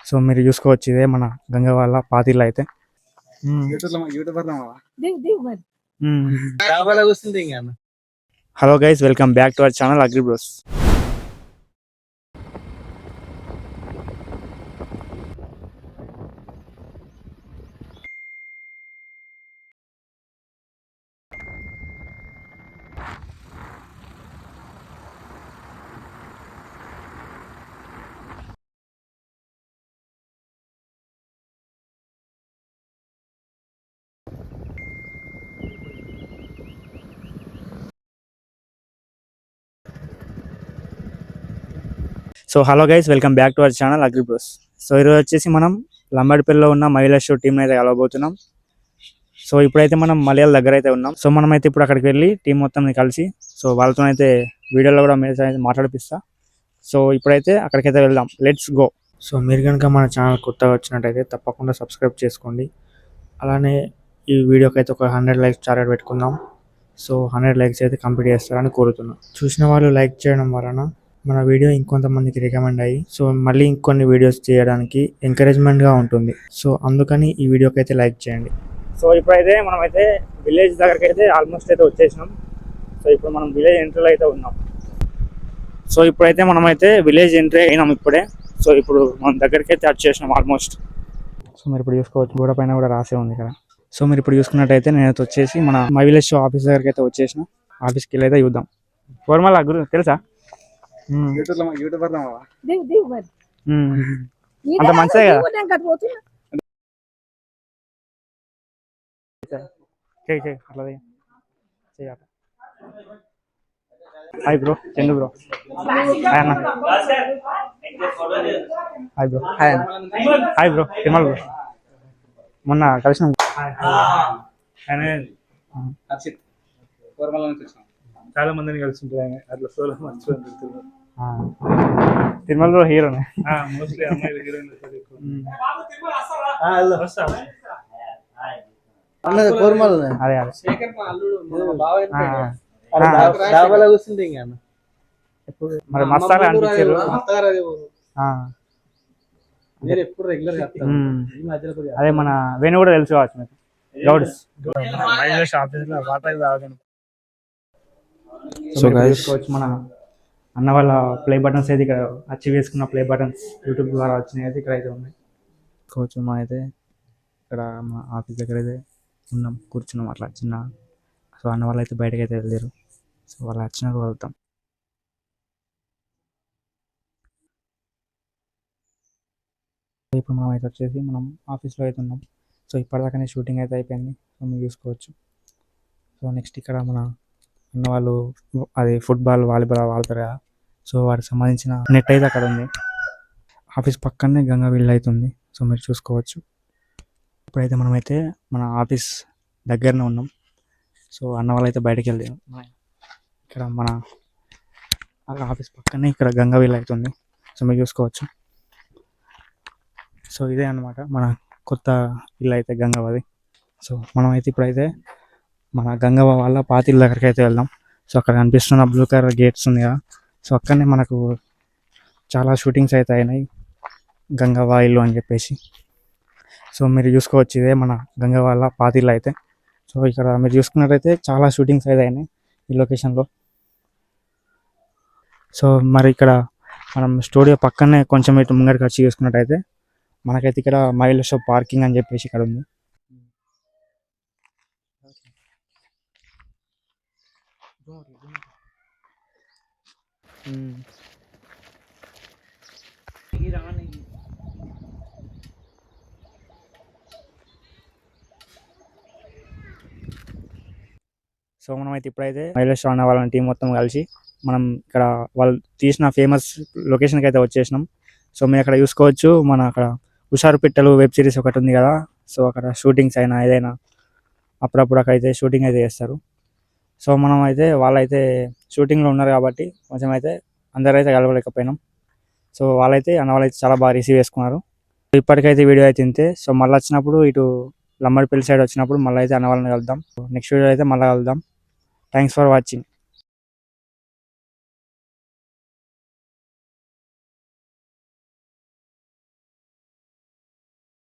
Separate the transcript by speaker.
Speaker 1: So మీరు చూసుకోవచ్చు, ఇదే మన గంగ వాళ్ళ పాతిళ్ళు అయితే. Hello guys, welcome back to our channel agri bros. So hello guys, welcome back to our channel agri bros. So ఈరోజు వచ్చేసి మనం లంబడిపల్లిలో ఉన్న మహిళా షో టీంని అయితే కలవబోతున్నాం. సో ఇప్పుడైతే మనం మలయాళ దగ్గర అయితే ఉన్నాం. సో మనం అయితే ఇప్పుడు అక్కడికి వెళ్ళి టీం మొత్తం కలిసి సో వాళ్ళతో అయితే వీడియోలో కూడా మీరు అయితే మాట్లాడిపిస్తా. సో ఇప్పుడైతే అక్కడికైతే వెళ్దాం, లెట్స్ గో. సో మీరు కనుక మన ఛానల్ కొత్తగా వచ్చినట్టయితే తప్పకుండా సబ్స్క్రైబ్ చేసుకోండి. అలానే ఈ వీడియోకి అయితే ఒక 100 లైక్స్ టార్గెట్ పెట్టుకుందాం. సో 100 లైక్స్ అయితే కంప్లీట్ చేస్తారని కోరుతున్నాం. చూసిన వాళ్ళు లైక్ చేయడం వలన మన వీడియో ఇంకొంతమందికి రికమెండ్ అయ్యి సో మళ్ళీ ఇంకొన్ని వీడియోస్ చేయడానికి ఎంకరేజ్మెంట్గా ఉంటుంది. సో అందుకని ఈ వీడియోకి అయితే లైక్ చేయండి. సో ఇప్పుడైతే మనమైతే విలేజ్ దగ్గరికి అయితే ఆల్మోస్ట్ అయితే వచ్చేసినాం. సో ఇప్పుడు మనం విలేజ్ ఎంట్రీలో అయితే ఉన్నాం. సో ఇప్పుడైతే మనమైతే విలేజ్ ఎంట్రీ అయినాం ఇప్పుడే. సో ఇప్పుడు మనం దగ్గరికి అయితే వచ్చేసినాం ఆల్మోస్ట్. సో మీరు ఇప్పుడు చూసుకోవచ్చు, గోడ పైన కూడా రాసే ఉంది ఇక్కడ. సో మీరు ఇప్పుడు చూసుకున్నట్టయితే నేనైతే వచ్చేసి మన మై విలేజ్ షో ఆఫీస్ దగ్గరికి అయితే వచ్చేసిన. ఆఫీస్కి వెళ్ళి అయితే చూద్దాం. కోరమల్ల గురు తెలుసా? అంత మంచిదే కదా. Hi bro, Chandu bro. Hi అన్న. Hi bro. Hi bro, Tirumala bro. మొన్న కలిసినాం. చాలా మందిని కలిసి ఉంటుంది అట్లా. సోలో తిరుమలలో హీరోనే మోస్ట్లీ అమ్మాయిలు హీరోయిన్. అదే మరి మస్తాగా అనిపించారు. అదే మన వేణు కూడా తెలుసు కావచ్చు మీకు. గౌడ్స్ చూసుకోవచ్చు, మన అన్న వాళ్ళ ప్లే బటన్స్ అయితే ఇక్కడ అచీవ్ చేసుకున్న ప్లే బటన్స్ యూట్యూబ్ ద్వారా వచ్చినాయి అయితే ఇక్కడ అయితే ఉన్నాయి. చూసుకోవచ్చు, మా అయితే ఇక్కడ మా ఆఫీస్ దగ్గర అయితే ఉన్నాం, కూర్చున్నాం అట్లా చిన్న. సో అన్న వాళ్ళు అయితే బయటకు అయితే వెళ్ళారు. సో వాళ్ళు వచ్చినాక వెళ్తాం. ఇప్పుడు మనం అయితే వచ్చేసి మనం ఆఫీస్లో అయితే ఉన్నాం. సో ఇప్పటిదాకానే షూటింగ్ అయితే అయిపోయింది. సో మీరు చూసుకోవచ్చు. సో నెక్స్ట్ ఇక్కడ మన అన్న వాళ్ళు అది ఫుట్బాల్ వాలీబాల్ ఆడతారు కదా. సో వాటికి సంబంధించిన నెట్ అయితే అక్కడ ఉంది. ఆఫీస్ పక్కనే గంగా వీల్ అవుతుంది. సో మీరు చూసుకోవచ్చు. ఇప్పుడైతే మనమైతే మన ఆఫీస్ దగ్గరనే ఉన్నాం. సో అన్న వాళ్ళు అయితే బయటకు వెళ్ళారు. ఇక్కడ మన ఆఫీస్ పక్కనే ఇక్కడ గంగా వీల్ అవుతుంది. సో మీరు చూసుకోవచ్చు. సో ఇదే అన్నమాట మన కొత్త ఇల్లు అయితే గంగవ్వది. సో మనమైతే ఇప్పుడైతే మన గంగవ్వ వాళ్ళ పాతిళ్ళ దగ్గరికి అయితే వెళ్దాం. సో అక్కడ కనిపిస్తున్న బ్లూ కలర్ గేట్స్ ఉంది కదా. సో అక్కడనే మనకు చాలా షూటింగ్స్ అయితే అయినాయి గంగవ్వ ఇల్లు అని చెప్పేసి. సో మీరు చూసుకోవచ్చు, ఇదే మన గంగవ్వ వాళ్ళ పాతిళ్ళు అయితే. సో ఇక్కడ మీరు చూసుకున్నట్టయితే చాలా షూటింగ్స్ అయితే అయినాయి ఈ లొకేషన్లో. సో మరి ఇక్కడ మనం స్టూడియో పక్కనే కొంచెం ఇటు ముంగడికి వచ్చి చూసుకున్నట్టయితే మనకైతే ఇక్కడ మహిళ షో పార్కింగ్ అని చెప్పేసి ఇక్కడ ఉంది. సో మనం అయితే ఇప్పుడైతే మహిళ షో అన్న వాళ్ళ టీం మొత్తం కలిసి మనం ఇక్కడ వాళ్ళు తీసిన ఫేమస్ లొకేషన్కి అయితే వచ్చేసినాం. సో మీరు అక్కడ చూసుకోవచ్చు, మన అక్కడ హుషారు పిట్టలు వెబ్ సిరీస్ ఒకటి ఉంది కదా. సో అక్కడ షూటింగ్స్ అయినా ఏదైనా అప్పుడప్పుడు అక్కడైతే షూటింగ్ అయితే చేస్తారు. సో మనం అయితే వాళ్ళైతే షూటింగ్లో ఉన్నారు కాబట్టి కొంచెం అయితే అందరైతే కలవలేకపోయినాం. సో వాళ్ళైతే అన్న వాళ్ళైతే చాలా బాగా రిసీవ్ చేసుకున్నారు. ఇప్పటికైతే వీడియో అయితే ఇంతే. సో మళ్ళీ వచ్చినప్పుడు ఇటు లంబడిపల్లి సైడ్ వచ్చినప్పుడు మళ్ళీ అయితే అన్న వాళ్ళని కలుద్దాం. నెక్స్ట్ వీడియో అయితే మళ్ళీ కలుద్దాం. Thanks for watching.